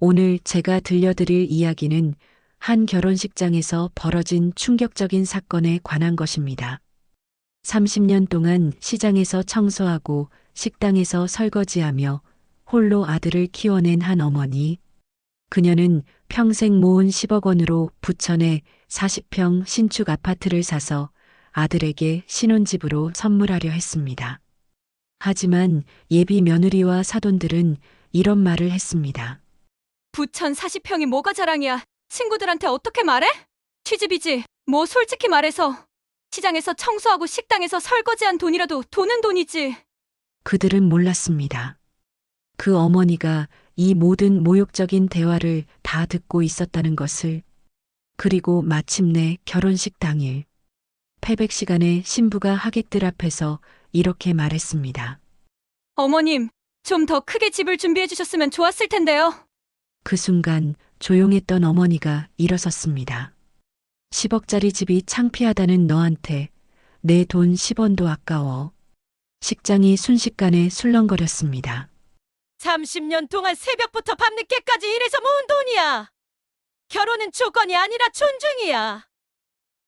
오늘 제가 들려드릴 이야기는 한 결혼식장에서 벌어진 충격적인 사건에 관한 것입니다. 30년 동안 시장에서 청소하고 식당에서 설거지하며 홀로 아들을 키워낸 한 어머니. 그녀는 평생 모은 10억 원으로 부천에 40평 신축 아파트를 사서 아들에게 신혼집으로 선물하려 했습니다. 하지만 예비 며느리와 사돈들은 이런 말을 했습니다. 부천 40평이 뭐가 자랑이야? 친구들한테 어떻게 말해? 취집이지. 뭐 솔직히 말해서 시장에서 청소하고 식당에서 설거지한 돈이라도 돈은 돈이지. 그들은 몰랐습니다. 그 어머니가 이 모든 모욕적인 대화를 다 듣고 있었다는 것을. 그리고 마침내 결혼식 당일 패백 시간에 신부가 하객들 앞에서 이렇게 말했습니다. 어머님, 좀 더 크게 집을 준비해 주셨으면 좋았을 텐데요. 그 순간 조용했던 어머니가 일어섰습니다. 10억짜리 집이 창피하다는 너한테 내 돈 10원도 아까워. 식장이 순식간에 술렁거렸습니다. 30년 동안 새벽부터 밤늦게까지 일해서 모은 돈이야. 결혼은 조건이 아니라 존중이야.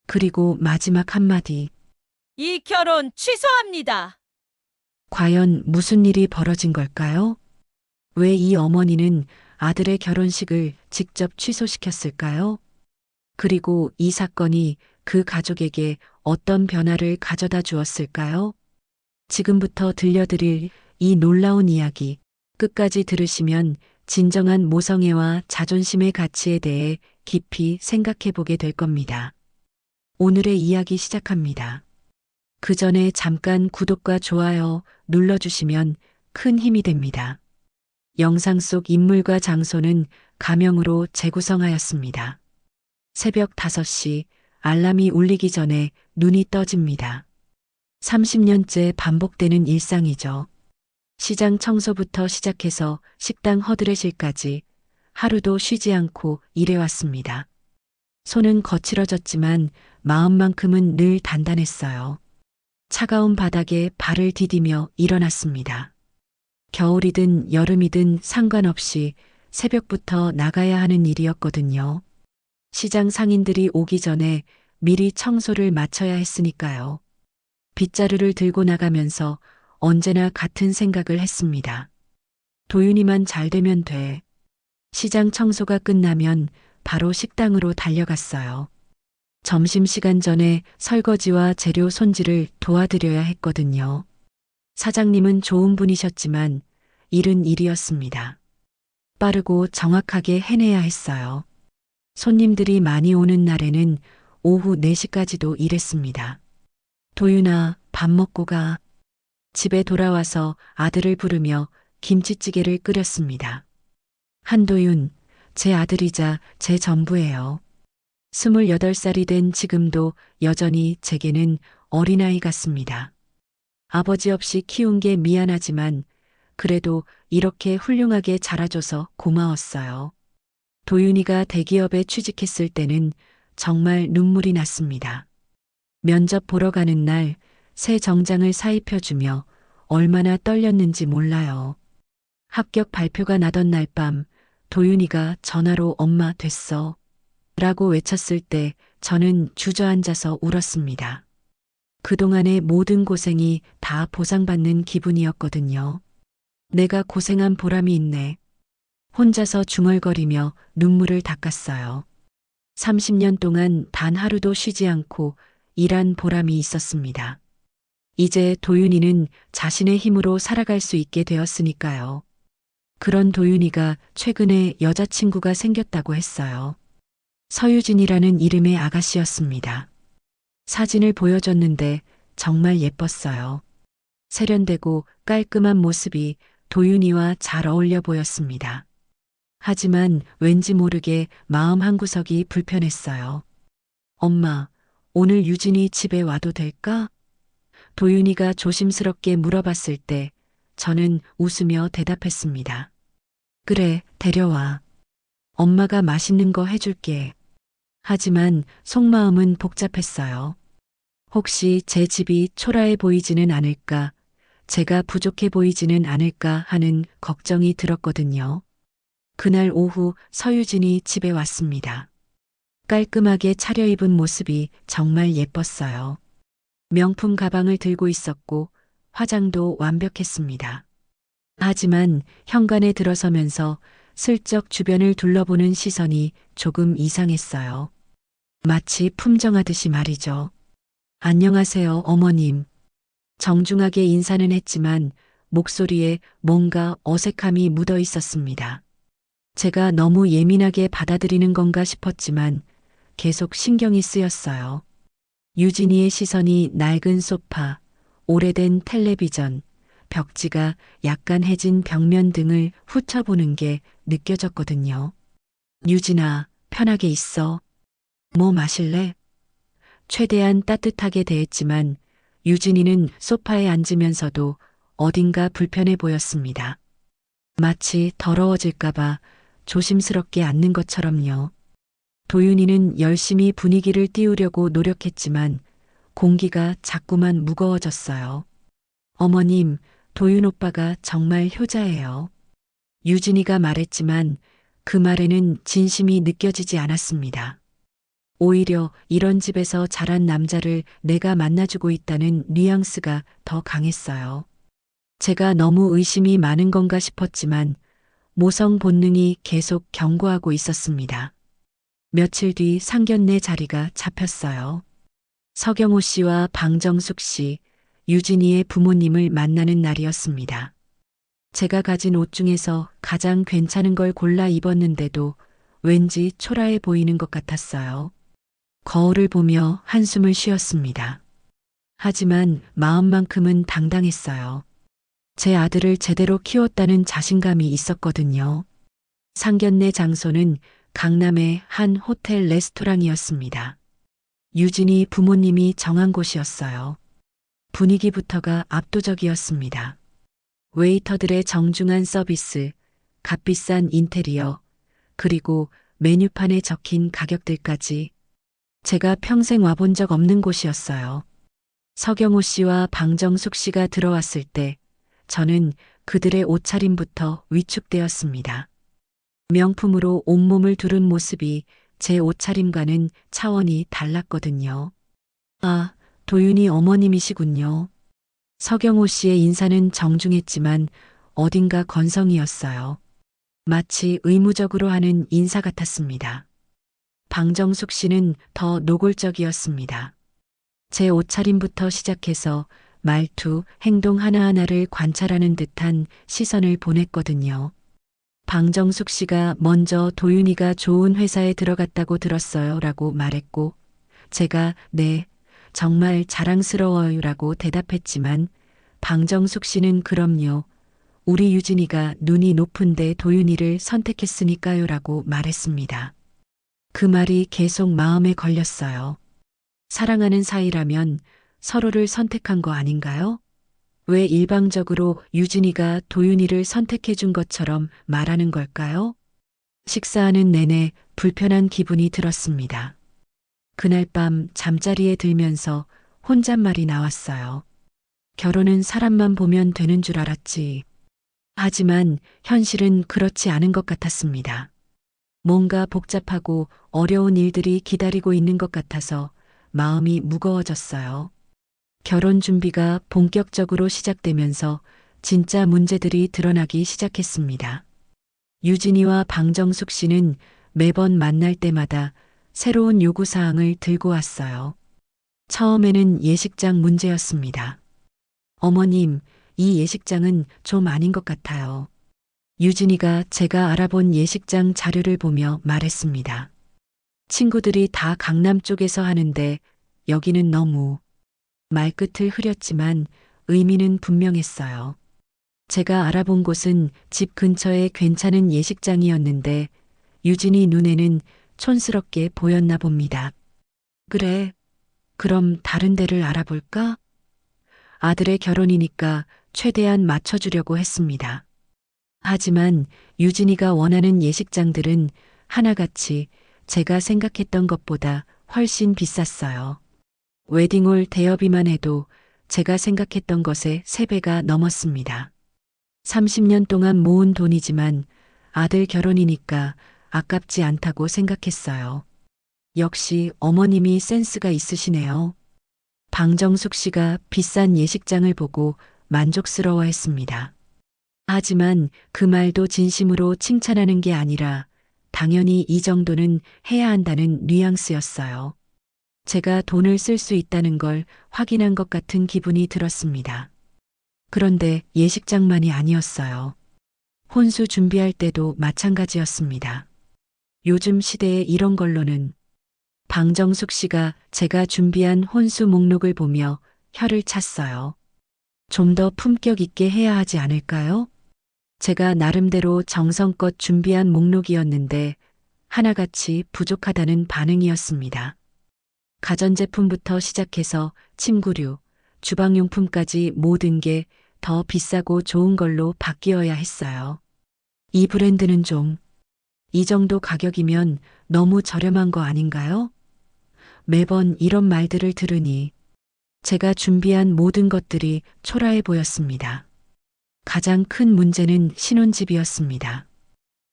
그리고 마지막 한마디. 이 결혼 취소합니다. 과연 무슨 일이 벌어진 걸까요? 왜 이 어머니는 아들의 결혼식을 직접 취소시켰을까요? 그리고 이 사건이 그 가족에게 어떤 변화를 가져다 주었을까요? 지금부터 들려드릴 이 놀라운 이야기, 끝까지 들으시면 진정한 모성애와 자존심의 가치에 대해 깊이 생각해 보게 될 겁니다. 오늘의 이야기 시작합니다. 그 전에 잠깐 구독과 좋아요 눌러주시면 큰 힘이 됩니다. 영상 속 인물과 장소는 가명으로 재구성하였습니다. 새벽 5시 알람이 울리기 전에 눈이 떠집니다. 30년째 반복되는 일상이죠. 시장 청소부터 시작해서 식당 허드렛일까지 하루도 쉬지 않고 일해왔습니다. 손은 거칠어졌지만 마음만큼은 늘 단단했어요. 차가운 바닥에 발을 디디며 일어났습니다. 겨울이든 여름이든 상관없이 새벽부터 나가야 하는 일이었거든요. 시장 상인들이 오기 전에 미리 청소를 마쳐야 했으니까요. 빗자루를 들고 나가면서 언제나 같은 생각을 했습니다. 도윤이만 잘 되면 돼. 시장 청소가 끝나면 바로 식당으로 달려갔어요. 점심시간 전에 설거지와 재료 손질을 도와드려야 했거든요. 사장님은 좋은 분이셨지만 일은 일이었습니다. 빠르고 정확하게 해내야 했어요. 손님들이 많이 오는 날에는 오후 4시까지도 일했습니다. 도윤아, 밥 먹고 가. 집에 돌아와서 아들을 부르며 김치찌개를 끓였습니다. 한도윤, 제 아들이자 제 전부예요. 28살이 된 지금도 여전히 제게는 어린아이 같습니다. 아버지 없이 키운 게 미안하지만 그래도 이렇게 훌륭하게 자라줘서 고마웠어요. 도윤이가 대기업에 취직했을 때는 정말 눈물이 났습니다. 면접 보러 가는 날 새 정장을 사입혀주며 얼마나 떨렸는지 몰라요. 합격 발표가 나던 날 밤 도윤이가 전화로 엄마 됐어 라고 외쳤을 때 저는 주저앉아서 울었습니다. 그동안의 모든 고생이 다 보상받는 기분이었거든요. 내가 고생한 보람이 있네. 혼자서 중얼거리며 눈물을 닦았어요. 30년 동안 단 하루도 쉬지 않고 일한 보람이 있었습니다. 이제 도윤이는 자신의 힘으로 살아갈 수 있게 되었으니까요. 그런 도윤이가 최근에 여자친구가 생겼다고 했어요. 서유진이라는 이름의 아가씨였습니다. 사진을 보여줬는데 정말 예뻤어요. 세련되고 깔끔한 모습이 도윤이와 잘 어울려 보였습니다. 하지만 왠지 모르게 마음 한구석이 불편했어요. 엄마, 오늘 유진이 집에 와도 될까? 도윤이가 조심스럽게 물어봤을 때 저는 웃으며 대답했습니다. 그래, 데려와. 엄마가 맛있는 거 해줄게. 하지만 속마음은 복잡했어요. 혹시 제 집이 초라해 보이지는 않을까, 제가 부족해 보이지는 않을까 하는 걱정이 들었거든요. 그날 오후 서유진이 집에 왔습니다. 깔끔하게 차려입은 모습이 정말 예뻤어요. 명품 가방을 들고 있었고 화장도 완벽했습니다. 하지만 현관에 들어서면서 슬쩍 주변을 둘러보는 시선이 조금 이상했어요. 마치 품정하듯이 말이죠. 안녕하세요, 어머님. 정중하게 인사는 했지만 목소리에 뭔가 어색함이 묻어 있었습니다. 제가 너무 예민하게 받아들이는 건가 싶었지만 계속 신경이 쓰였어요. 유진이의 시선이 낡은 소파, 오래된 텔레비전, 벽지가 약간 해진 벽면 등을 훑어보는 게 느껴졌거든요. 유진아, 편하게 있어. 뭐 마실래? 최대한 따뜻하게 대했지만 유진이는 소파에 앉으면서도 어딘가 불편해 보였습니다. 마치 더러워질까봐 조심스럽게 앉는 것처럼요. 도윤이는 열심히 분위기를 띄우려고 노력했지만 공기가 자꾸만 무거워졌어요. 어머님, 도윤 오빠가 정말 효자예요. 유진이가 말했지만 그 말에는 진심이 느껴지지 않았습니다. 오히려 이런 집에서 자란 남자를 내가 만나주고 있다는 뉘앙스가 더 강했어요. 제가 너무 의심이 많은 건가 싶었지만 모성 본능이 계속 경고하고 있었습니다. 며칠 뒤 상견례 자리가 잡혔어요. 서경호 씨와 방정숙 씨, 유진이의 부모님을 만나는 날이었습니다. 제가 가진 옷 중에서 가장 괜찮은 걸 골라 입었는데도 왠지 초라해 보이는 것 같았어요. 거울을 보며 한숨을 쉬었습니다. 하지만 마음만큼은 당당했어요. 제 아들을 제대로 키웠다는 자신감이 있었거든요. 상견례 장소는 강남의 한 호텔 레스토랑이었습니다. 유진이 부모님이 정한 곳이었어요. 분위기부터가 압도적이었습니다. 웨이터들의 정중한 서비스, 값비싼 인테리어, 그리고 메뉴판에 적힌 가격들까지 제가 평생 와본 적 없는 곳이었어요. 서경호 씨와 방정숙 씨가 들어왔을 때 저는 그들의 옷차림부터 위축되었습니다. 명품으로 온몸을 두른 모습이 제 옷차림과는 차원이 달랐거든요. 아, 도윤이 어머님이시군요. 서경호 씨의 인사는 정중했지만 어딘가 건성이었어요. 마치 의무적으로 하는 인사 같았습니다. 방정숙 씨는 더 노골적이었습니다. 제 옷차림부터 시작해서 말투, 행동 하나하나를 관찰하는 듯한 시선을 보냈거든요. 방정숙 씨가 먼저 도윤이가 좋은 회사에 들어갔다고 들었어요 라고 말했고 제가 네, 정말 자랑스러워요 라고 대답했지만 방정숙 씨는 그럼요. 우리 유진이가 눈이 높은데 도윤이를 선택했으니까요 라고 말했습니다. 그 말이 계속 마음에 걸렸어요. 사랑하는 사이라면 서로를 선택한 거 아닌가요? 왜 일방적으로 유진이가 도윤이를 선택해 준 것처럼 말하는 걸까요? 식사하는 내내 불편한 기분이 들었습니다. 그날 밤 잠자리에 들면서 혼잣말이 나왔어요. 결혼은 사람만 보면 되는 줄 알았지. 하지만 현실은 그렇지 않은 것 같았습니다. 뭔가 복잡하고 어려운 일들이 기다리고 있는 것 같아서 마음이 무거워졌어요. 결혼 준비가 본격적으로 시작되면서 진짜 문제들이 드러나기 시작했습니다. 유진이와 방정숙 씨는 매번 만날 때마다 새로운 요구사항을 들고 왔어요. 처음에는 예식장 문제였습니다. 어머님, 이 예식장은 좀 아닌 것 같아요. 유진이가 제가 알아본 예식장 자료를 보며 말했습니다. 친구들이 다 강남 쪽에서 하는데 여기는 너무 말끝을 흐렸지만 의미는 분명했어요. 제가 알아본 곳은 집 근처에 괜찮은 예식장이었는데 유진이 눈에는 촌스럽게 보였나 봅니다. 그래, 그럼 다른 데를 알아볼까? 아들의 결혼이니까 최대한 맞춰주려고 했습니다. 하지만 유진이가 원하는 예식장들은 하나같이 제가 생각했던 것보다 훨씬 비쌌어요. 웨딩홀 대여비만 해도 제가 생각했던 것의 3배가 넘었습니다. 30년 동안 모은 돈이지만 아들 결혼이니까 아깝지 않다고 생각했어요. 역시 어머님이 센스가 있으시네요. 방정숙 씨가 비싼 예식장을 보고 만족스러워했습니다. 하지만 그 말도 진심으로 칭찬하는 게 아니라 당연히 이 정도는 해야 한다는 뉘앙스였어요. 제가 돈을 쓸 수 있다는 걸 확인한 것 같은 기분이 들었습니다. 그런데 예식장만이 아니었어요. 혼수 준비할 때도 마찬가지였습니다. 요즘 시대에 이런 걸로는 방정숙 씨가 제가 준비한 혼수 목록을 보며 혀를 찼어요. 좀 더 품격 있게 해야 하지 않을까요? 제가 나름대로 정성껏 준비한 목록이었는데 하나같이 부족하다는 반응이었습니다. 가전제품부터 시작해서 침구류, 주방용품까지 모든 게 더 비싸고 좋은 걸로 바뀌어야 했어요. 이 브랜드는 좀, 이 정도 가격이면 너무 저렴한 거 아닌가요? 매번 이런 말들을 들으니 제가 준비한 모든 것들이 초라해 보였습니다. 가장 큰 문제는 신혼집이었습니다.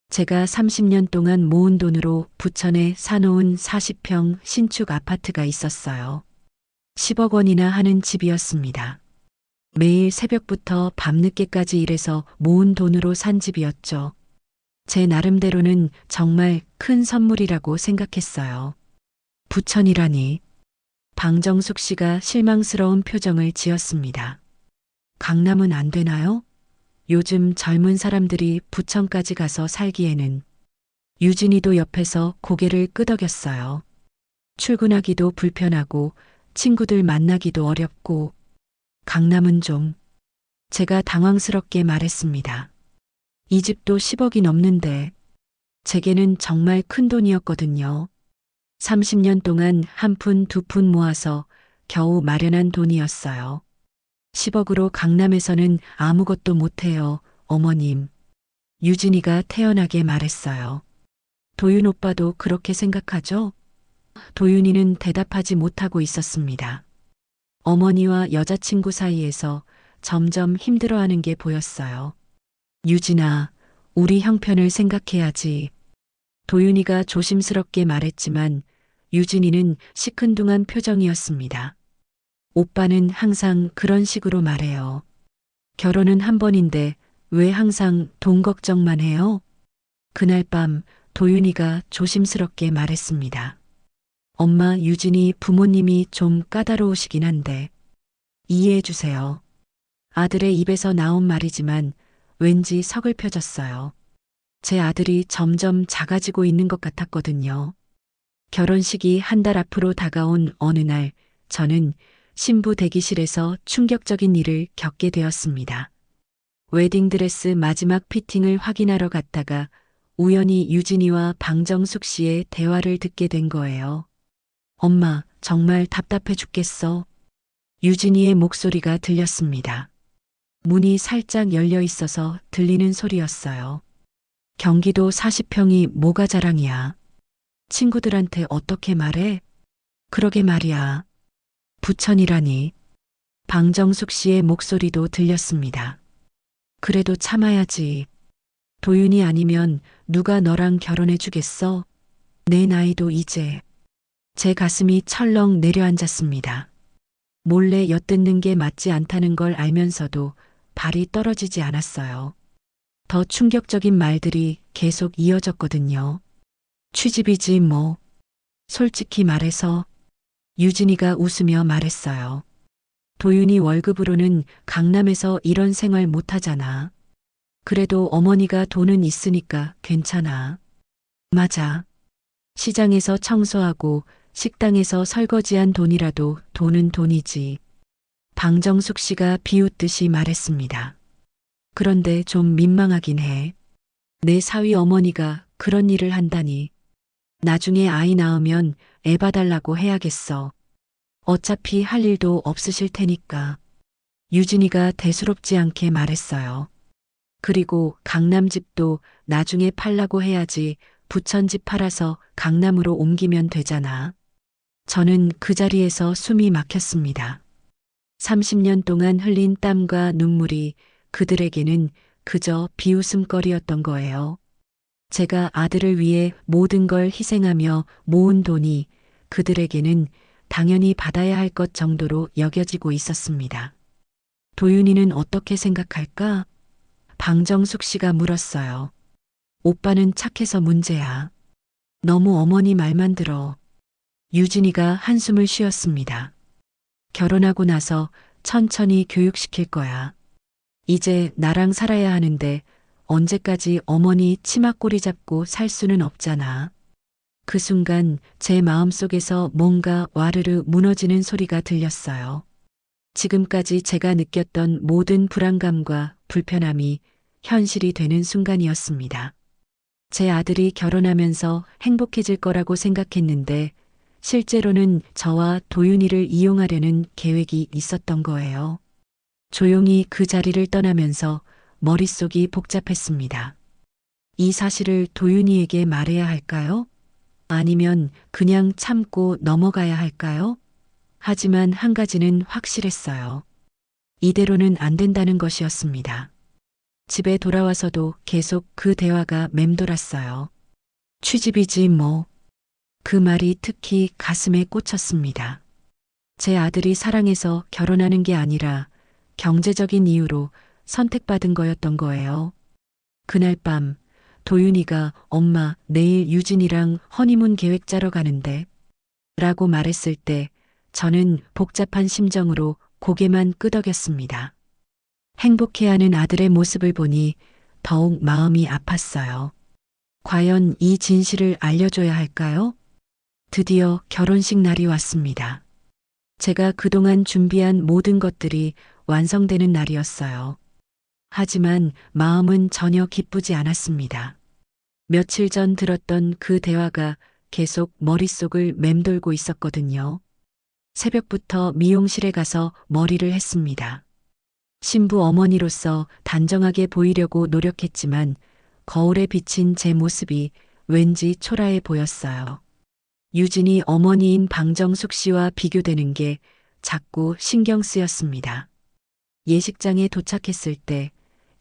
제가 30년 동안 모은 돈으로 부천에 사놓은 40평 신축 아파트가 있었어요. 10억 원이나 하는 집이었습니다. 매일 새벽부터 밤늦게까지 일해서 모은 돈으로 산 집이었죠. 제 나름대로는 정말 큰 선물이라고 생각했어요. 부천이라니. 방정숙 씨가 실망스러운 표정을 지었습니다. 강남은 안 되나요? 요즘 젊은 사람들이 부천까지 가서 살기에는. 유진이도 옆에서 고개를 끄덕였어요. 출근하기도 불편하고 친구들 만나기도 어렵고 강남은 좀. 제가 당황스럽게 말했습니다. 이 집도 10억이 넘는데 제게는 정말 큰 돈이었거든요. 30년 동안 한 푼 두 푼 모아서 겨우 마련한 돈이었어요. 10억으로 강남에서는 아무것도 못해요, 어머님. 유진이가 태연하게 말했어요. 도윤 오빠도 그렇게 생각하죠? 도윤이는 대답하지 못하고 있었습니다. 어머니와 여자친구 사이에서 점점 힘들어하는 게 보였어요. 유진아, 우리 형편을 생각해야지. 도윤이가 조심스럽게 말했지만 유진이는 시큰둥한 표정이었습니다. 오빠는 항상 그런 식으로 말해요. 결혼은 한 번인데 왜 항상 돈 걱정만 해요? 그날 밤 도윤이가 조심스럽게 말했습니다. 엄마, 유진이 부모님이 좀 까다로우시긴 한데 이해해 주세요. 아들의 입에서 나온 말이지만 왠지 서글퍼졌어요. 제 아들이 점점 작아지고 있는 것 같았거든요. 결혼식이 한 달 앞으로 다가온 어느 날 저는 신부 대기실에서 충격적인 일을 겪게 되었습니다. 웨딩드레스 마지막 피팅을 확인하러 갔다가 우연히 유진이와 방정숙 씨의 대화를 듣게 된 거예요. 엄마, 정말 답답해 죽겠어. 유진이의 목소리가 들렸습니다. 문이 살짝 열려 있어서 들리는 소리였어요. 경기도 40평이 뭐가 자랑이야. 친구들한테 어떻게 말해? 그러게 말이야. 부천이라니. 방정숙 씨의 목소리도 들렸습니다. 그래도 참아야지. 도윤이 아니면 누가 너랑 결혼해 주겠어? 내 나이도 이제. 제 가슴이 철렁 내려앉았습니다. 몰래 엿듣는 게 맞지 않다는 걸 알면서도 발이 떨어지지 않았어요. 더 충격적인 말들이 계속 이어졌거든요. 취집이지 뭐. 솔직히 말해서. 유진이가 웃으며 말했어요. 도윤이 월급으로는 강남에서 이런 생활 못하잖아. 그래도 어머니가 돈은 있으니까 괜찮아. 맞아. 시장에서 청소하고 식당에서 설거지한 돈이라도 돈은 돈이지. 방정숙 씨가 비웃듯이 말했습니다. 그런데 좀 민망하긴 해. 내 사위 어머니가 그런 일을 한다니. 나중에 아이 낳으면 애 봐달라고 해야겠어. 어차피 할 일도 없으실 테니까. 유진이가 대수롭지 않게 말했어요. 그리고 강남집도 나중에 팔라고 해야지 부천집 팔아서 강남으로 옮기면 되잖아. 저는 그 자리에서 숨이 막혔습니다. 30년 동안 흘린 땀과 눈물이 그들에게는 그저 비웃음거리였던 거예요. 제가 아들을 위해 모든 걸 희생하며 모은 돈이 그들에게는 당연히 받아야 할 것 정도로 여겨지고 있었습니다. 도윤이는 어떻게 생각할까? 방정숙 씨가 물었어요. 오빠는 착해서 문제야. 너무 어머니 말만 들어. 유진이가 한숨을 쉬었습니다. 결혼하고 나서 천천히 교육시킬 거야. 이제 나랑 살아야 하는데 언제까지 어머니 치마꼬리 잡고 살 수는 없잖아. 그 순간 제 마음속에서 뭔가 와르르 무너지는 소리가 들렸어요. 지금까지 제가 느꼈던 모든 불안감과 불편함이 현실이 되는 순간이었습니다. 제 아들이 결혼하면서 행복해질 거라고 생각했는데 실제로는 저와 도윤이를 이용하려는 계획이 있었던 거예요. 조용히 그 자리를 떠나면서 머릿속이 복잡했습니다. 이 사실을 도윤이에게 말해야 할까요? 아니면 그냥 참고 넘어가야 할까요? 하지만 한 가지는 확실했어요. 이대로는 안 된다는 것이었습니다. 집에 돌아와서도 계속 그 대화가 맴돌았어요. 취집이지 뭐. 그 말이 특히 가슴에 꽂혔습니다. 제 아들이 사랑해서 결혼하는 게 아니라 경제적인 이유로 선택받은 거였던 거예요. 그날 밤 도윤이가 엄마 내일 유진이랑 허니문 계획 짜러 가는데 라고 말했을 때 저는 복잡한 심정으로 고개만 끄덕였습니다. 행복해하는 아들의 모습을 보니 더욱 마음이 아팠어요. 과연 이 진실을 알려줘야 할까요? 드디어 결혼식 날이 왔습니다. 제가 그동안 준비한 모든 것들이 완성되는 날이었어요. 하지만 마음은 전혀 기쁘지 않았습니다. 며칠 전 들었던 그 대화가 계속 머릿속을 맴돌고 있었거든요. 새벽부터 미용실에 가서 머리를 했습니다. 신부 어머니로서 단정하게 보이려고 노력했지만 거울에 비친 제 모습이 왠지 초라해 보였어요. 유진이 어머니인 방정숙 씨와 비교되는 게 자꾸 신경 쓰였습니다. 예식장에 도착했을 때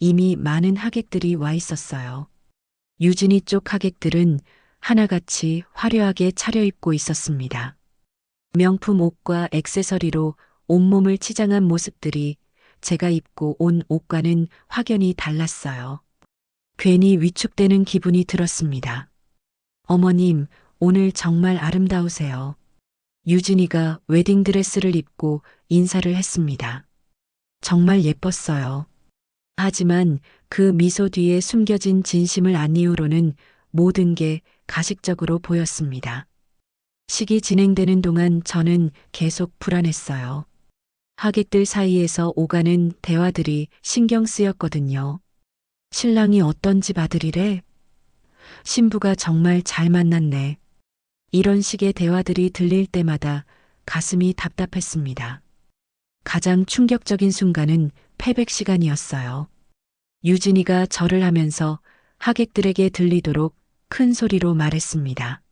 이미 많은 하객들이 와 있었어요. 유진이 쪽 하객들은 하나같이 화려하게 차려입고 있었습니다. 명품 옷과 액세서리로 온몸을 치장한 모습들이 제가 입고 온 옷과는 확연히 달랐어요. 괜히 위축되는 기분이 들었습니다. 어머님, 오늘 정말 아름다우세요. 유진이가 웨딩드레스를 입고 인사를 했습니다. 정말 예뻤어요. 하지만 그 미소 뒤에 숨겨진 진심을 안 이유로는 모든 게 가식적으로 보였습니다. 식이 진행되는 동안 저는 계속 불안했어요. 하객들 사이에서 오가는 대화들이 신경 쓰였거든요. 신랑이 어떤 집 아들이래? 신부가 정말 잘 만났네. 이런 식의 대화들이 들릴 때마다 가슴이 답답했습니다. 가장 충격적인 순간은 패백 시간이었어요. 유진이가 절을 하면서 하객들에게 들리도록 큰 소리로 말했습니다.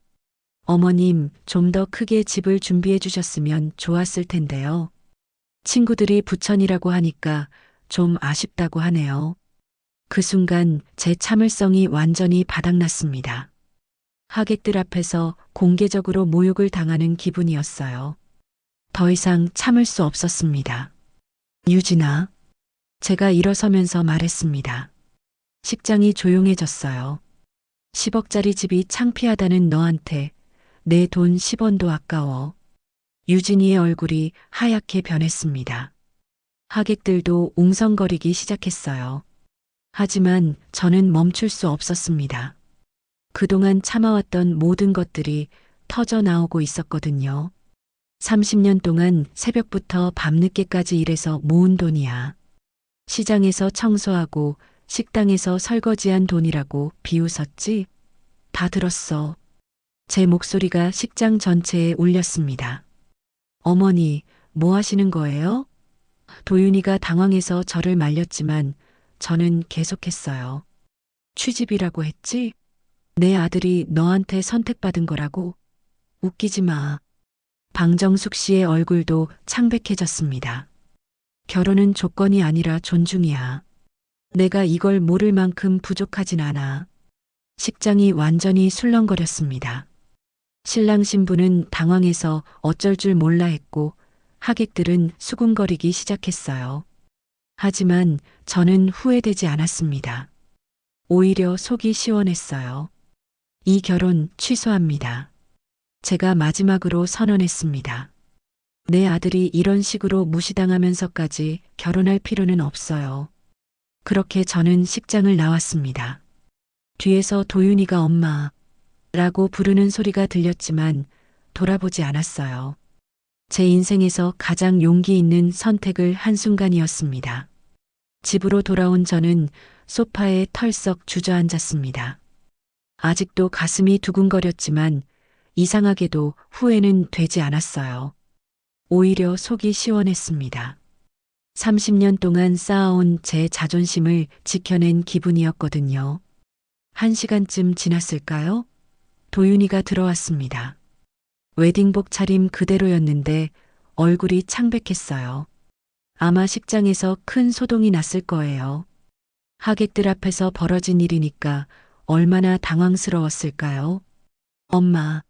어머님, 좀 더 크게 집을 준비해 주셨으면 좋았을 텐데요. 친구들이 부천이라고 하니까 좀 아쉽다고 하네요. 그 순간 제 참을성이 완전히 바닥났습니다. 하객들 앞에서 공개적으로 모욕을 당하는 기분이었어요. 더 이상 참을 수 없었습니다. 유진아, 제가 일어서면서 말했습니다. 식장이 조용해졌어요. 10억짜리 집이 창피하다는 너한테 내 돈 10원도 아까워. 유진이의 얼굴이 하얗게 변했습니다. 하객들도 웅성거리기 시작했어요. 하지만 저는 멈출 수 없었습니다. 그동안 참아왔던 모든 것들이 터져 나오고 있었거든요. 30년 동안 새벽부터 밤늦게까지 일해서 모은 돈이야. 시장에서 청소하고 식당에서 설거지한 돈이라고 비웃었지? 다 들었어. 제 목소리가 식장 전체에 울렸습니다. 어머니, 뭐 하시는 거예요? 도윤이가 당황해서 저를 말렸지만 저는 계속했어요. 취집이라고 했지? 내 아들이 너한테 선택받은 거라고? 웃기지 마. 방정숙 씨의 얼굴도 창백해졌습니다. 결혼은 조건이 아니라 존중이야. 내가 이걸 모를 만큼 부족하진 않아. 식장이 완전히 술렁거렸습니다. 신랑 신부는 당황해서 어쩔 줄 몰라 했고 하객들은 수군거리기 시작했어요. 하지만 저는 후회되지 않았습니다. 오히려 속이 시원했어요. 이 결혼 취소합니다. 제가 마지막으로 선언했습니다. 내 아들이 이런 식으로 무시당하면서까지 결혼할 필요는 없어요. 그렇게 저는 식장을 나왔습니다. 뒤에서 도윤이가 엄마라고 부르는 소리가 들렸지만 돌아보지 않았어요. 제 인생에서 가장 용기 있는 선택을 한 순간이었습니다. 집으로 돌아온 저는 소파에 털썩 주저앉았습니다. 아직도 가슴이 두근거렸지만 이상하게도 후회는 되지 않았어요. 오히려 속이 시원했습니다. 30년 동안 쌓아온 제 자존심을 지켜낸 기분이었거든요. 1시간쯤 지났을까요? 도윤이가 들어왔습니다. 웨딩복 차림 그대로였는데 얼굴이 창백했어요. 아마 식장에서 큰 소동이 났을 거예요. 하객들 앞에서 벌어진 일이니까 얼마나 당황스러웠을까요? 엄마.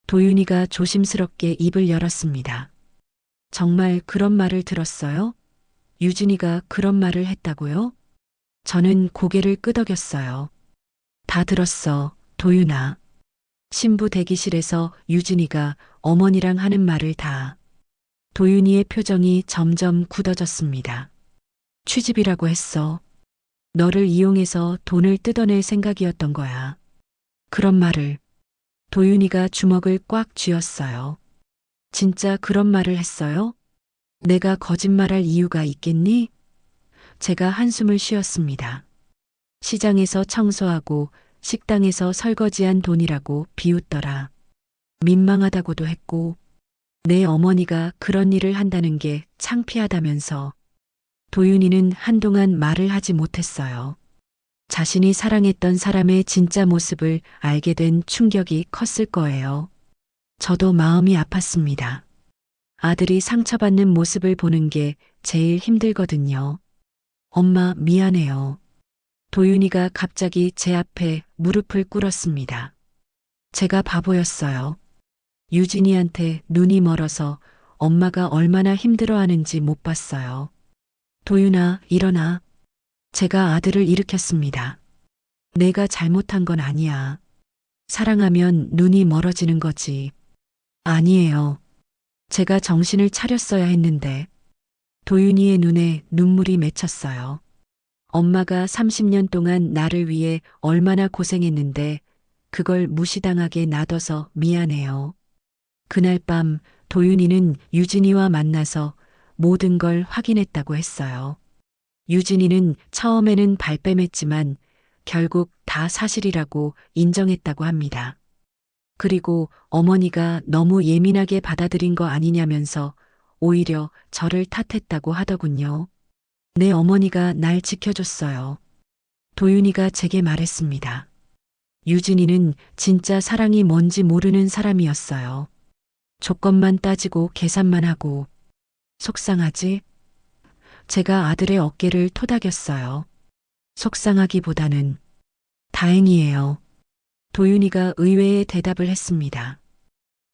도윤이가 조심스럽게 입을 열었습니다. 정말 그런 말을 들었어요? 유진이가 그런 말을 했다고요? 저는 고개를 끄덕였어요. 다 들었어, 도윤아. 신부 대기실에서 유진이가 어머니랑 하는 말을 다. 도윤이의 표정이 점점 굳어졌습니다. 취집이라고 했어. 너를 이용해서 돈을 뜯어낼 생각이었던 거야. 그런 말을. 도윤이가 주먹을 꽉 쥐었어요. 진짜 그런 말을 했어요? 내가 거짓말할 이유가 있겠니? 제가 한숨을 쉬었습니다. 시장에서 청소하고 식당에서 설거지한 돈이라고 비웃더라. 민망하다고도 했고 내 어머니가 그런 일을 한다는 게 창피하다면서. 도윤이는 한동안 말을 하지 못했어요. 자신이 사랑했던 사람의 진짜 모습을 알게 된 충격이 컸을 거예요. 저도 마음이 아팠습니다. 아들이 상처받는 모습을 보는 게 제일 힘들거든요. 엄마, 미안해요. 도윤이가 갑자기 제 앞에 무릎을 꿇었습니다. 제가 바보였어요. 유진이한테 눈이 멀어서 엄마가 얼마나 힘들어하는지 못 봤어요. 도윤아, 일어나. 제가 아들을 일으켰습니다. 내가 잘못한 건 아니야. 사랑하면 눈이 멀어지는 거지. 아니에요. 제가 정신을 차렸어야 했는데. 도윤이의 눈에 눈물이 맺혔어요. 엄마가 30년 동안 나를 위해 얼마나 고생했는데 그걸 무시당하게 놔둬서 미안해요. 그날 밤 도윤이는 유진이와 만나서 모든 걸 확인했다고 했어요. 유진이는 처음에는 발뺌했지만 결국 다 사실이라고 인정했다고 합니다. 그리고 어머니가 너무 예민하게 받아들인 거 아니냐면서 오히려 저를 탓했다고 하더군요. 내 어머니가 날 지켜줬어요. 도윤이가 제게 말했습니다. 유진이는 진짜 사랑이 뭔지 모르는 사람이었어요. 조건만 따지고 계산만 하고. 속상하지? 제가 아들의 어깨를 토닥였어요. 속상하기보다는 다행이에요. 도윤이가 의외의 대답을 했습니다.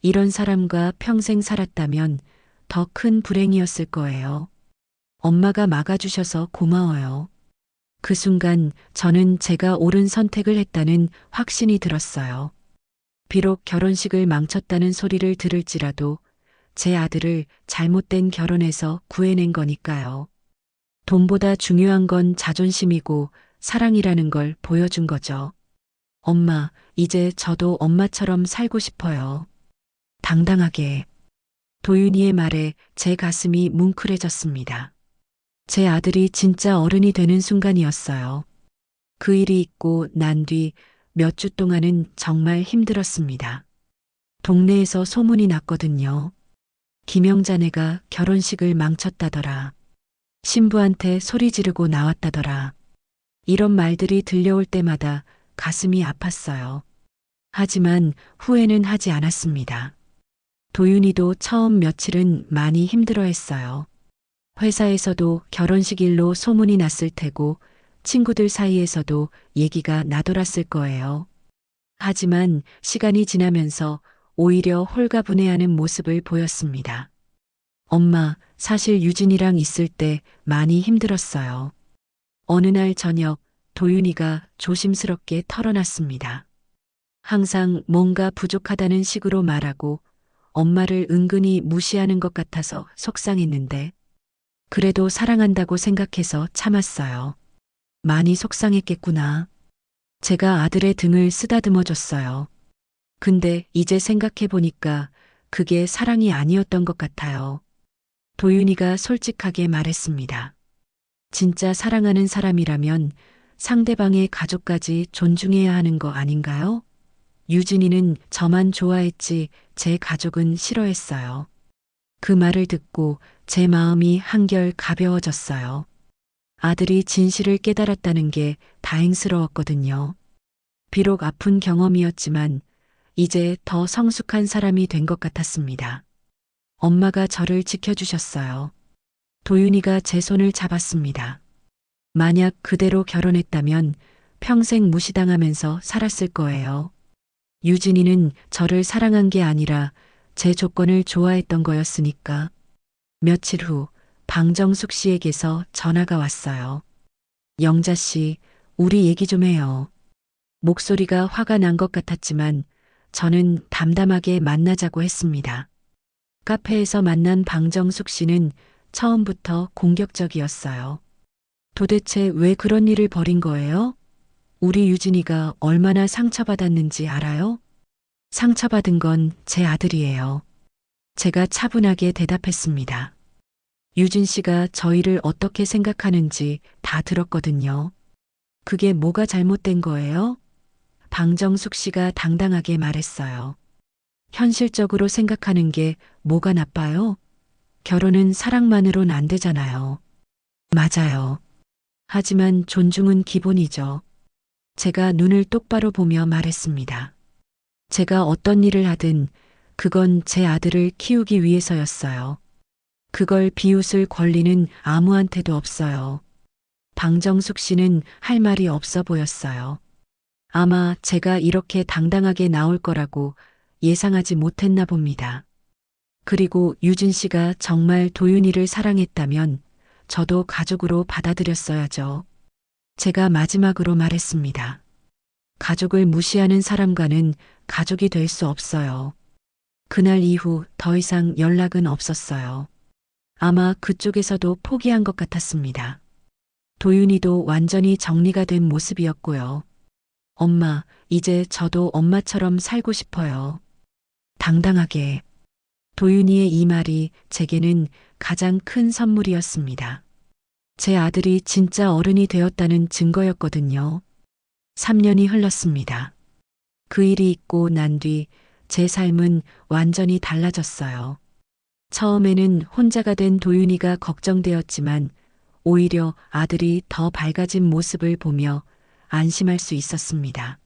이런 사람과 평생 살았다면 더 큰 불행이었을 거예요. 엄마가 막아주셔서 고마워요. 그 순간 저는 제가 옳은 선택을 했다는 확신이 들었어요. 비록 결혼식을 망쳤다는 소리를 들을지라도 제 아들을 잘못된 결혼에서 구해낸 거니까요. 돈보다 중요한 건 자존심이고 사랑이라는 걸 보여준 거죠. 엄마, 이제 저도 엄마처럼 살고 싶어요. 당당하게. 도윤이의 말에 제 가슴이 뭉클해졌습니다. 제 아들이 진짜 어른이 되는 순간이었어요. 그 일이 있고 난 뒤 몇 주 동안은 정말 힘들었습니다. 동네에서 소문이 났거든요. 김영자네가 결혼식을 망쳤다더라. 신부한테 소리 지르고 나왔다더라. 이런 말들이 들려올 때마다 가슴이 아팠어요. 하지만 후회는 하지 않았습니다. 도윤이도 처음 며칠은 많이 힘들어했어요. 회사에서도 결혼식 일로 소문이 났을 테고 친구들 사이에서도 얘기가 나돌았을 거예요. 하지만 시간이 지나면서 오히려 홀가분해하는 모습을 보였습니다. 엄마, 사실 유진이랑 있을 때 많이 힘들었어요. 어느 날 저녁 도윤이가 조심스럽게 털어놨습니다. 항상 뭔가 부족하다는 식으로 말하고 엄마를 은근히 무시하는 것 같아서 속상했는데 그래도 사랑한다고 생각해서 참았어요. 많이 속상했겠구나. 제가 아들의 등을 쓰다듬어 줬어요. 근데 이제 생각해 보니까 그게 사랑이 아니었던 것 같아요. 도윤이가 솔직하게 말했습니다. 진짜 사랑하는 사람이라면 상대방의 가족까지 존중해야 하는 거 아닌가요? 유진이는 저만 좋아했지 제 가족은 싫어했어요. 그 말을 듣고 제 마음이 한결 가벼워졌어요. 아들이 진실을 깨달았다는 게 다행스러웠거든요. 비록 아픈 경험이었지만 이제 더 성숙한 사람이 된 것 같았습니다. 엄마가 저를 지켜주셨어요. 도윤이가 제 손을 잡았습니다. 만약 그대로 결혼했다면 평생 무시당하면서 살았을 거예요. 유진이는 저를 사랑한 게 아니라 제 조건을 좋아했던 거였으니까. 며칠 후 방정숙 씨에게서 전화가 왔어요. 영자 씨, 우리 얘기 좀 해요. 목소리가 화가 난 것 같았지만 저는 담담하게 만나자고 했습니다. 카페에서 만난 방정숙 씨는 처음부터 공격적이었어요. 도대체 왜 그런 일을 벌인 거예요? 우리 유진이가 얼마나 상처받았는지 알아요? 상처받은 건 제 아들이에요. 제가 차분하게 대답했습니다. 유진 씨가 저희를 어떻게 생각하는지 다 들었거든요. 그게 뭐가 잘못된 거예요? 방정숙 씨가 당당하게 말했어요. 현실적으로 생각하는 게 뭐가 나빠요? 결혼은 사랑만으론 안 되잖아요. 맞아요. 하지만 존중은 기본이죠. 제가 눈을 똑바로 보며 말했습니다. 제가 어떤 일을 하든 그건 제 아들을 키우기 위해서였어요. 그걸 비웃을 권리는 아무한테도 없어요. 방정숙 씨는 할 말이 없어 보였어요. 아마 제가 이렇게 당당하게 나올 거라고 예상하지 못했나 봅니다. 그리고 유진 씨가 정말 도윤이를 사랑했다면 저도 가족으로 받아들였어야죠. 제가 마지막으로 말했습니다. 가족을 무시하는 사람과는 가족이 될 수 없어요. 그날 이후 더 이상 연락은 없었어요. 아마 그쪽에서도 포기한 것 같았습니다. 도윤이도 완전히 정리가 된 모습이었고요. 엄마, 이제 저도 엄마처럼 살고 싶어요. 당당하게. 도윤이의 이 말이 제게는 가장 큰 선물이었습니다. 제 아들이 진짜 어른이 되었다는 증거였거든요. 3년이 흘렀습니다. 그 일이 있고 난 뒤 제 삶은 완전히 달라졌어요. 처음에는 혼자가 된 도윤이가 걱정되었지만 오히려 아들이 더 밝아진 모습을 보며 안심할 수 있었습니다.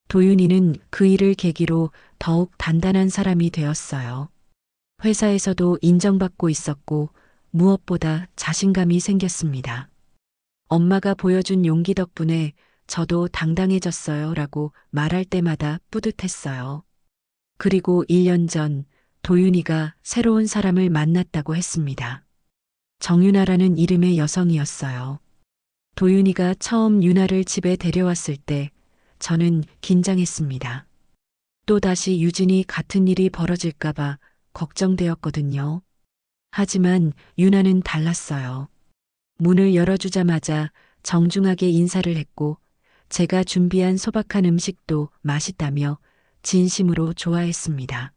도윤이는 그 일을 계기로 더욱 단단한 사람이 되었어요. 회사에서도 인정받고 있었고 무엇보다 자신감이 생겼습니다. 엄마가 보여준 용기 덕분에 저도 당당해졌어요 라고 말할 때마다 뿌듯했어요. 그리고 1년 전 도윤이가 새로운 사람을 만났다고 했습니다. 정윤아라는 이름의 여성이었어요. 도윤이가 처음 윤아를 집에 데려왔을 때 저는 긴장했습니다. 또다시 유진이 같은 일이 벌어질까봐 걱정되었거든요. 하지만 윤아는 달랐어요. 문을 열어주자마자 정중하게 인사를 했고 제가 준비한 소박한 음식도 맛있다며 진심으로 좋아했습니다.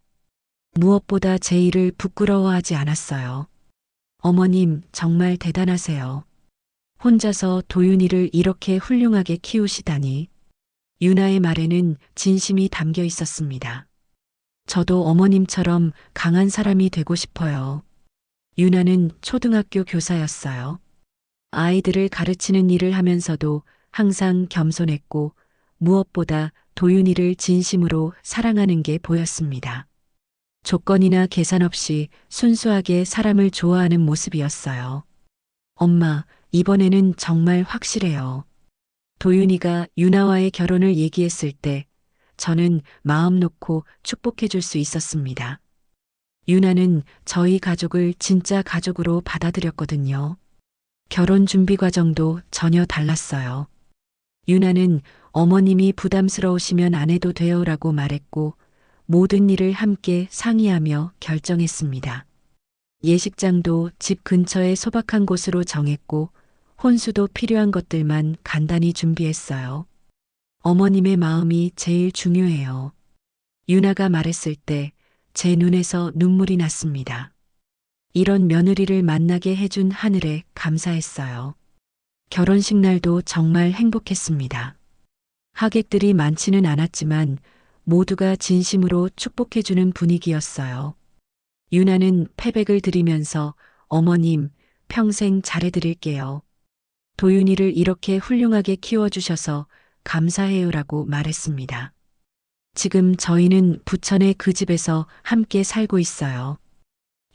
무엇보다 제 일을 부끄러워하지 않았어요. 어머님 정말 대단하세요. 혼자서 도윤이를 이렇게 훌륭하게 키우시다니. 윤아의 말에는 진심이 담겨 있었습니다. 저도 어머님처럼 강한 사람이 되고 싶어요. 윤아는 초등학교 교사였어요. 아이들을 가르치는 일을 하면서도 항상 겸손했고 무엇보다 도윤이를 진심으로 사랑하는 게 보였습니다. 조건이나 계산 없이 순수하게 사람을 좋아하는 모습이었어요. 엄마, 이번에는 정말 확실해요. 도윤이가 유나와의 결혼을 얘기했을 때 저는 마음 놓고 축복해 줄 수 있었습니다. 유나는 저희 가족을 진짜 가족으로 받아들였거든요. 결혼 준비 과정도 전혀 달랐어요. 유나는 어머님이 부담스러우시면 안 해도 돼요라고 말했고 모든 일을 함께 상의하며 결정했습니다. 예식장도 집 근처의 소박한 곳으로 정했고 혼수도 필요한 것들만 간단히 준비했어요. 어머님의 마음이 제일 중요해요. 유나가 말했을 때 제 눈에서 눈물이 났습니다. 이런 며느리를 만나게 해준 하늘에 감사했어요. 결혼식 날도 정말 행복했습니다. 하객들이 많지는 않았지만 모두가 진심으로 축복해주는 분위기였어요. 유나는 패백을 드리면서 어머님 평생 잘해드릴게요. 도윤이를 이렇게 훌륭하게 키워주셔서 감사해요라고 말했습니다. 지금 저희는 부천의 그 집에서 함께 살고 있어요.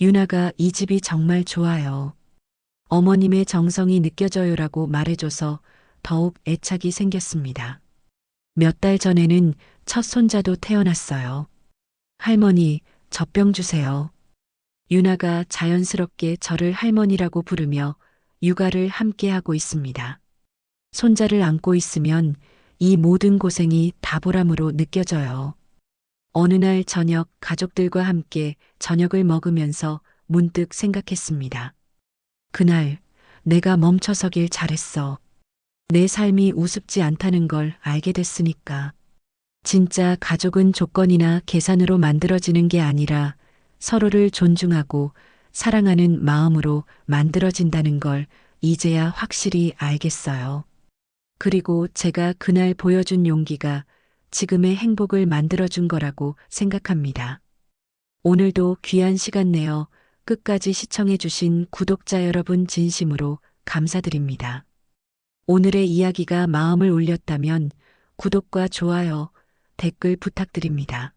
유나가 이 집이 정말 좋아요. 어머님의 정성이 느껴져요라고 말해줘서 더욱 애착이 생겼습니다. 몇 달 전에는 첫 손자도 태어났어요. 할머니, 젖병 주세요. 유나가 자연스럽게 저를 할머니라고 부르며 육아를 함께 하고 있습니다. 손자를 안고 있으면 이 모든 고생이 다 보람으로 느껴져요. 어느 날 저녁 가족들과 함께 저녁을 먹으면서 문득 생각했습니다. 그날 내가 멈춰서길 잘했어. 내 삶이 우습지 않다는 걸 알게 됐으니까. 진짜 가족은 조건이나 계산으로 만들어지는 게 아니라 서로를 존중하고 사랑하는 마음으로 만들어진다는 걸 이제야 확실히 알겠어요. 그리고 제가 그날 보여준 용기가 지금의 행복을 만들어준 거라고 생각합니다. 오늘도 귀한 시간 내어 끝까지 시청해주신 구독자 여러분 진심으로 감사드립니다. 오늘의 이야기가 마음을 울렸다면 구독과 좋아요, 댓글 부탁드립니다.